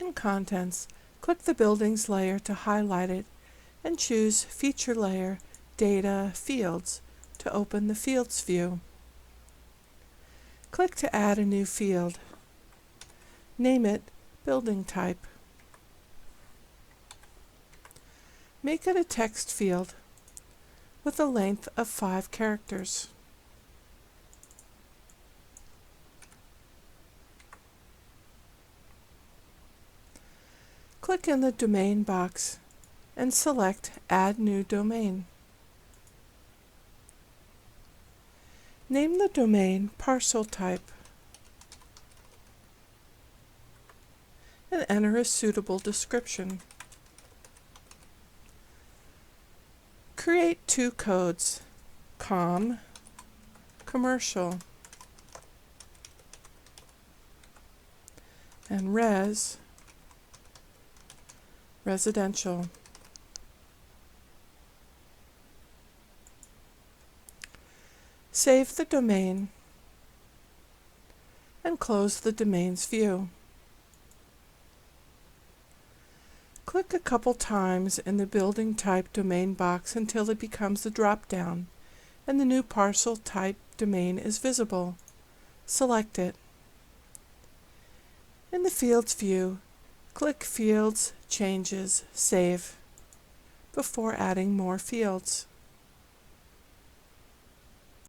In Contents, click the Buildings layer to highlight it and choose Feature Layer, Data, Fields to open the Fields view. Click to add a new field. Name it Building Type. Make it a text field with a length of 5 characters. Click in the Domain box and select Add New Domain. Name the domain Parcel Type and enter a suitable description. Create 2 codes, COM, Commercial, and RES, Residential. Save the domain and close the domains view. Click a couple times in the Building Type domain box until it becomes a drop-down and the new parcel type domain is visible. Select it. In the Fields view, click Fields, Changes, Save before adding more fields.